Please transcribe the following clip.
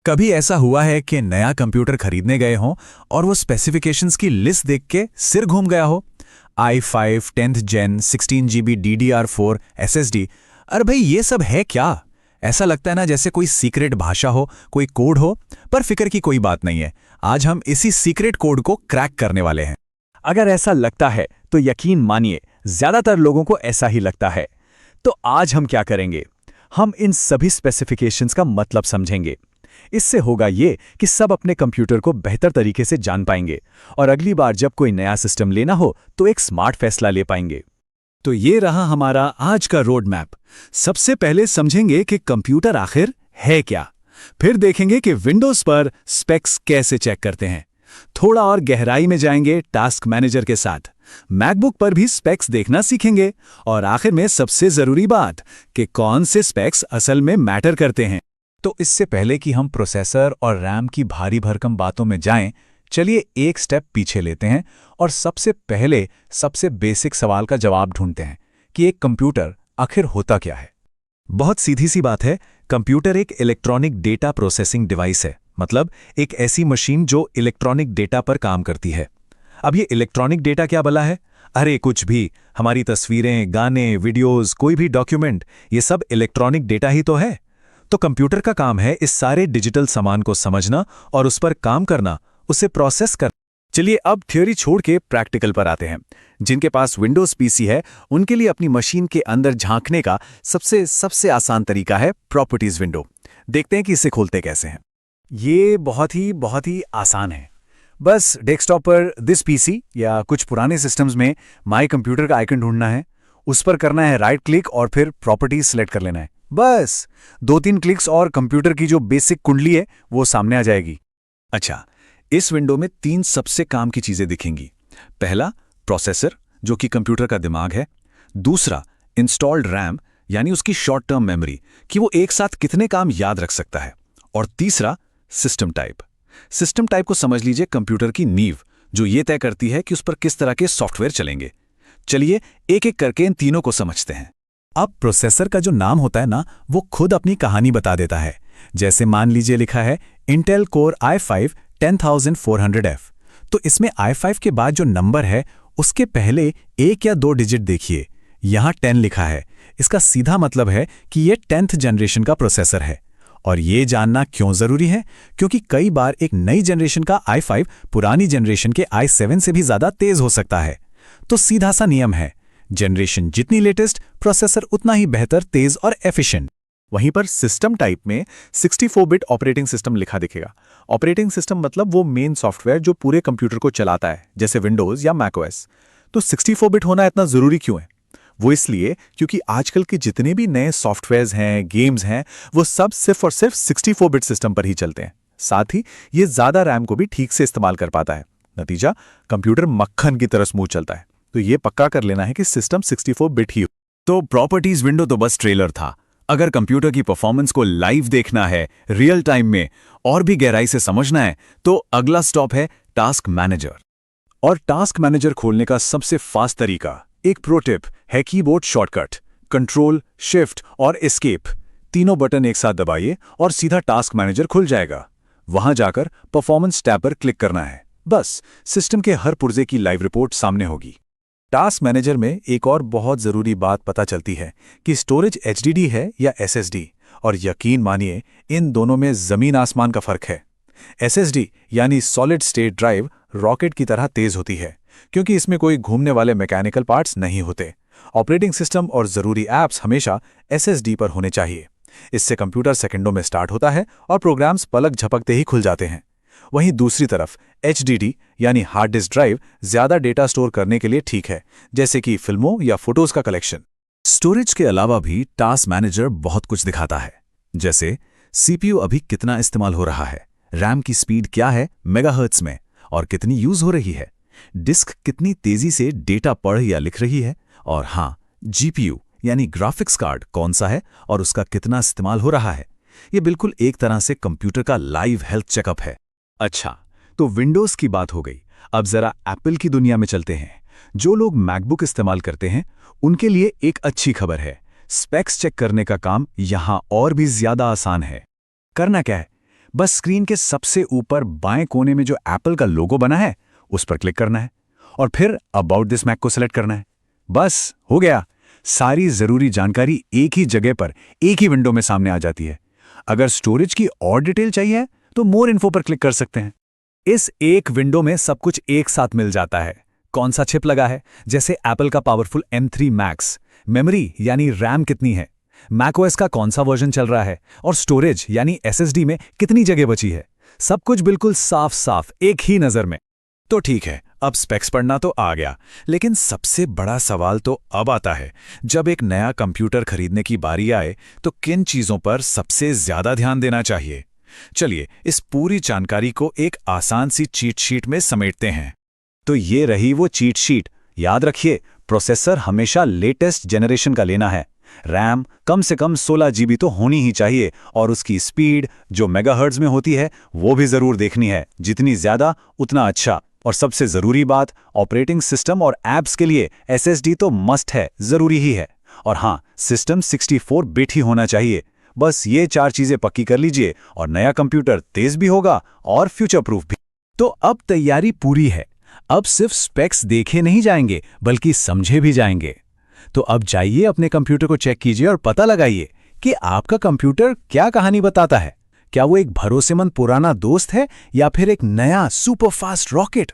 कभी ऐसा हुआ है कि नया कंप्यूटर खरीदने गए हों और वो स्पेसिफिकेशंस की लिस्ट देख के सिर घूम गया हो। i5 10th Gen 16 GB DDR4 SSD। अरे भाई ये सब है क्या? ऐसा लगता है ना जैसे कोई सीक्रेट भाषा हो, कोई कोड हो, पर फिक्र की कोई बात नहीं है। आज हम इसी सीक्रेट कोड को क्रैक करने वाले हैं। अगर ऐसा लगता है तो यकीन मानिए ज्यादातर लोगों को ऐसा ही लगता है। तो आज हम क्या करेंगे? हम इन सभी स्पेसिफिकेशंस का मतलब समझेंगे। इससे होगा ये कि सब अपने कंप्यूटर को बेहतर तरीके से जान पाएंगे और अगली बार जब कोई नया सिस्टम लेना हो तो एक स्मार्ट फैसला ले पाएंगे। तो ये रहा हमारा आज का रोड मैप। सबसे पहले समझेंगे कि कंप्यूटर आखिर है क्या, फिर देखेंगे कि विंडोज पर स्पेक्स कैसे चेक करते हैं, थोड़ा और गहराई में जाएंगे टास्क मैनेजर के साथ, मैकबुक पर भी स्पेक्स देखना सीखेंगे और आखिर में सबसे जरूरी बात कि कौन से स्पेक्स असल में मैटर करते हैं। तो इससे पहले कि हम प्रोसेसर और रैम की भारी भरकम बातों में जाएं, चलिए एक स्टेप पीछे लेते हैं और सबसे पहले सबसे बेसिक सवाल का जवाब ढूंढते हैं कि एक कंप्यूटर आखिर होता क्या है। बहुत सीधी सी बात है, कंप्यूटर एक इलेक्ट्रॉनिक डेटा प्रोसेसिंग डिवाइस है, मतलब एक ऐसी मशीन जो इलेक्ट्रॉनिक डेटा पर काम करती है। अब ये इलेक्ट्रॉनिक डेटा क्या भला है? अरे कुछ भी, हमारी तस्वीरें, गाने, वीडियोस, कोई भी डॉक्यूमेंट, ये सब इलेक्ट्रॉनिक डेटा ही तो है। तो कंप्यूटर का काम है इस सारे डिजिटल सामान को समझना और उस पर काम करना, उसे प्रोसेस करना। चलिए अब थ्योरी छोड़ के प्रैक्टिकल पर आते हैं। जिनके पास विंडोज पीसी है उनके लिए अपनी मशीन के अंदर झांकने का सबसे आसान तरीका है प्रॉपर्टीज विंडो। देखते हैं कि इसे खोलते कैसे हैं। ये बहुत ही आसान है। बस डेस्कटॉप पर दिस पीसी या कुछ पुराने सिस्टम्स में माई कंप्यूटर का आइकन ढूंढना है, उस पर करना है राइट क्लिक और फिर प्रॉपर्टीज सेलेक्ट कर लेना है। बस 2-3 क्लिक्स और कंप्यूटर की जो बेसिक कुंडली है वो सामने आ जाएगी। अच्छा, इस विंडो में 3 सबसे काम की चीजें दिखेंगी। पहला, प्रोसेसर जो कि कंप्यूटर का दिमाग है। दूसरा, इंस्टॉल्ड रैम यानी उसकी शॉर्ट टर्म मेमोरी कि वो एक साथ कितने काम याद रख सकता है। और तीसरा, सिस्टम टाइप। सिस्टम टाइप को समझ लीजिए कंप्यूटर की नींव, जो ये तय करती है कि उस पर किस तरह के सॉफ्टवेयर चलेंगे। चलिए एक एक करके इन तीनों को समझते हैं। अब प्रोसेसर का जो नाम होता है ना, वो खुद अपनी कहानी बता देता है। जैसे मान लीजिए लिखा है इंटेल कोर i5 10400F, तो इसमें i5 के बाद जो नंबर है उसके पहले 1 या 2 डिजिट देखिए। यहाँ 10 लिखा है। इसका सीधा मतलब है कि ये 10th जनरेशन का प्रोसेसर है। और ये जानना क्यों जरूरी है? क्योंकि कई बार एक नई जनरेशन का i5 पुरानी जनरेशन के i7 से भी ज्यादा तेज हो सकता है। तो सीधा सा नियम है, जनरेशन जितनी लेटेस्ट, प्रोसेसर उतना ही बेहतर, तेज और एफिशिएंट। वहीं पर सिस्टम टाइप में 64 बिट ऑपरेटिंग सिस्टम लिखा दिखेगा। ऑपरेटिंग सिस्टम मतलब वो मेन सॉफ्टवेयर जो पूरे कंप्यूटर को चलाता है, जैसे विंडोज या मैकओएस। तो 64 बिट होना इतना जरूरी क्यों है? वो इसलिए क्योंकि आजकल के जितने भी नए सॉफ्टवेयर्स हैं, गेम्स हैं, वो सब सिर्फ और सिर्फ 64 बिट सिस्टम पर ही चलते हैं। साथ ही ये ज्यादा रैम को भी ठीक से इस्तेमाल कर पाता है। नतीजा, कंप्यूटर मक्खन की तरह स्मूथ चलता है। तो ये पक्का कर लेना है कि सिस्टम 64 बिट ही हो। तो प्रॉपर्टीज विंडो तो बस ट्रेलर था। अगर कंप्यूटर की परफॉर्मेंस को लाइव देखना है, रियल टाइम में, और भी गहराई से समझना है, तो अगला स्टॉप है टास्क मैनेजर। और टास्क मैनेजर खोलने का सबसे फास्ट तरीका, एक प्रो टिप है कीबोर्ड शॉर्टकट, कंट्रोल, शिफ्ट और एस्केप। तीनों बटन एक साथ दबाइए और सीधा टास्क मैनेजर खुल जाएगा। वहां जाकर परफॉर्मेंस टैब पर क्लिक करना है। बस सिस्टम के हर पुर्जे की लाइव रिपोर्ट सामने होगी। टास्क मैनेजर में एक और बहुत ज़रूरी बात पता चलती है कि स्टोरेज HDD है या SSD, और यकीन मानिए इन दोनों में ज़मीन आसमान का फ़र्क है। SSD यानी सॉलिड स्टेट ड्राइव रॉकेट की तरह तेज़ होती है, क्योंकि इसमें कोई घूमने वाले मैकेनिकल पार्ट्स नहीं होते। ऑपरेटिंग सिस्टम और ज़रूरी ऐप्स हमेशा SSD पर होने चाहिए। इससे कंप्यूटर सेकंडों में स्टार्ट होता है और प्रोग्राम्स पलक झपकते ही खुल जाते हैं। वहीं दूसरी तरफ HDD यानी हार्ड डिस्क ड्राइव ज़्यादा डेटा स्टोर करने के लिए ठीक है, जैसे कि फिल्मों या फोटोज का कलेक्शन। स्टोरेज के अलावा भी टास्क मैनेजर बहुत कुछ दिखाता है, जैसे CPU अभी कितना इस्तेमाल हो रहा है, रैम की स्पीड क्या है मेगाहर्ट्ज में और कितनी यूज हो रही है, डिस्क कितनी तेजी से डेटा पढ़ या लिख रही है, और हाँ, GPU यानी ग्राफिक्स कार्ड कौन सा है और उसका कितना इस्तेमाल हो रहा है। ये बिल्कुल एक तरह से कंप्यूटर का लाइव हेल्थ चेकअप है। अच्छा, तो विंडोज की बात हो गई। अब जरा एप्पल की दुनिया में चलते हैं। जो लोग मैकबुक इस्तेमाल करते हैं उनके लिए एक अच्छी खबर है, स्पेक्स चेक करने का काम यहां और भी ज्यादा आसान है। करना क्या है? बस स्क्रीन के सबसे ऊपर बाएं कोने में जो एप्पल का लोगो बना है उस पर क्लिक करना है और फिर अबाउट दिस मैक को सिलेक्ट करना है। बस हो गया, सारी जरूरी जानकारी एक ही जगह पर एक ही विंडो में सामने आ जाती है। अगर स्टोरेज की और डिटेल चाहिए तो मोर इन्फो पर क्लिक कर सकते हैं। इस एक विंडो में सब कुछ एक साथ मिल जाता है। कौन सा चिप लगा है, जैसे एप्पल का पावरफुल M3 मैक्स, मेमोरी यानी रैम कितनी है, मैकओएस का कौन सा वर्जन चल रहा है और स्टोरेज यानी SSD में कितनी जगह बची है, सब कुछ बिल्कुल साफ साफ एक ही नज़र में। तो ठीक है, अब स्पेक्स पढ़ना तो आ गया, लेकिन सबसे बड़ा सवाल तो अब आता है, जब एक नया कंप्यूटर खरीदने की बारी आए तो किन चीज़ों पर सबसे ज़्यादा ध्यान देना चाहिए। चलिए इस पूरी जानकारी को एक आसान सी चीट शीट में समेटते हैं। तो ये रही वो चीट शीट। याद रखिए, प्रोसेसर हमेशा लेटेस्ट जनरेशन का लेना है। रैम कम से कम 16 GB तो होनी ही चाहिए और उसकी स्पीड जो मेगाहर्ट्ज में होती है वो भी ज़रूर देखनी है। जितनी ज़्यादा उतना अच्छा। और सबसे ज़रूरी बात, ऑपरेटिंग सिस्टम और ऐप्स के लिए SSD तो मस्ट है, ज़रूरी ही है। और हाँ, सिस्टम 64 बिट ही होना चाहिए। बस ये 4 चीज़ें पक्की कर लीजिए और नया कंप्यूटर तेज़ भी होगा और फ्यूचर प्रूफ भी। तो अब तैयारी पूरी है। अब सिर्फ स्पेक्स देखे नहीं जाएंगे बल्कि समझे भी जाएंगे। तो अब जाइए अपने कंप्यूटर को चेक कीजिए और पता लगाइए कि आपका कंप्यूटर क्या कहानी बताता है। क्या वो एक भरोसेमंद पुराना दोस्त है या फिर एक नया सुपर फास्ट रॉकेट?